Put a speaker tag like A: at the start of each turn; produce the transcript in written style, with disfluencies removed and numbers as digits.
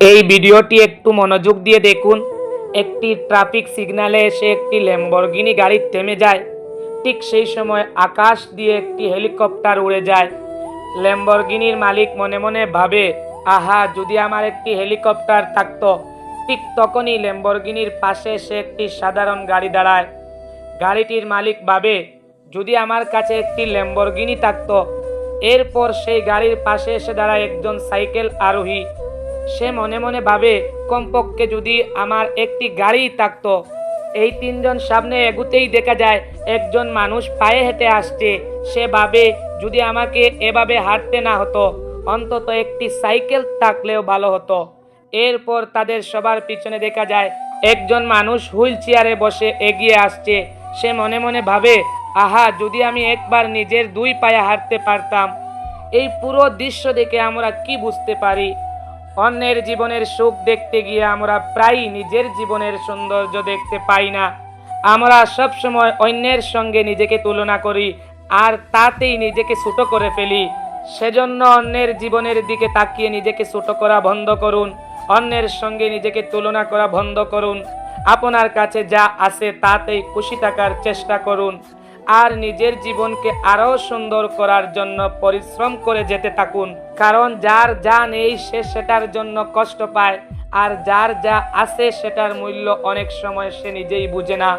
A: এই ভিডিওটি একটু মনোযোগ দিয়ে দেখুন। একটি ট্রাফিক সিগন্যালে এসে একটি ল্যাম্বরগিনি গাড়ি থেমে যায়। ঠিক সেই সময় আকাশ দিয়ে একটি হেলিকপ্টার উড়ে যায়। ল্যাম্বরগিনির মালিক মনে মনে ভাবে, আহা, যদি আমার একটি হেলিকপ্টার থাকতো। ঠিক তখনই ল্যাম্বরগিনির পাশে এসে একটি সাধারণ গাড়ি দাঁড়ায়। গাড়িটির মালিক ভাবে, যদি আমার কাছে একটি ল্যাম্বরগিনি থাকতো। এরপর সেই গাড়ির পাশে এসে দাঁড়ায় একজন সাইকেল আরোহী। সে মনে মনে ভাবে, কমপক্ষে যদি আমার একটি গাড়ি থাকতো। এই তিনজন সামনে এগুতেই দেখা যায় একজন মানুষ পায়ে হেঁটে আসছে। সে ভাবে, যদি আমাকে এভাবে হাঁটতে না হতো, অন্তত একটি সাইকেল থাকলেও ভালো হতো। এরপর তাদের সবার পিছনে দেখা যায় একজন মানুষ হুইল চেয়ারে বসে এগিয়ে আসছে। সে মনে মনে ভাবে, আহা, যদি আমি একবার নিজের দুই পায়ে হাঁটতে পারতাম। এই পুরো দৃশ্য দেখে আমরা কি বুঝতে পারি? অন্যের জীবনের সুখ দেখতে গিয়ে আমরা প্রায়ই নিজের জীবনের সৌন্দর্য দেখতে পাই না। আমরা সবসময় অন্যের সঙ্গে নিজেকে তুলনা করি আর তাতেই নিজেকে ছোট করে ফেলি। সেজন্য অন্যের জীবনের দিকে তাকিয়ে নিজেকে ছোট করা বন্ধ করুন। অন্যের সঙ্গে নিজেকে তুলনা করা বন্ধ করুন। আপনার কাছে যা আছে তাতেই খুশি থাকার চেষ্টা করুন আর নিজের জীবনকে আরো সুন্দর করার জন্য পরিশ্রম করে যেতে থাকুন। কারণ যার যা নেই সে সেটার জন্য কষ্ট পায়, আর যার যা আছে সেটার মূল্য অনেক সময় সে নিজেই বুঝে না।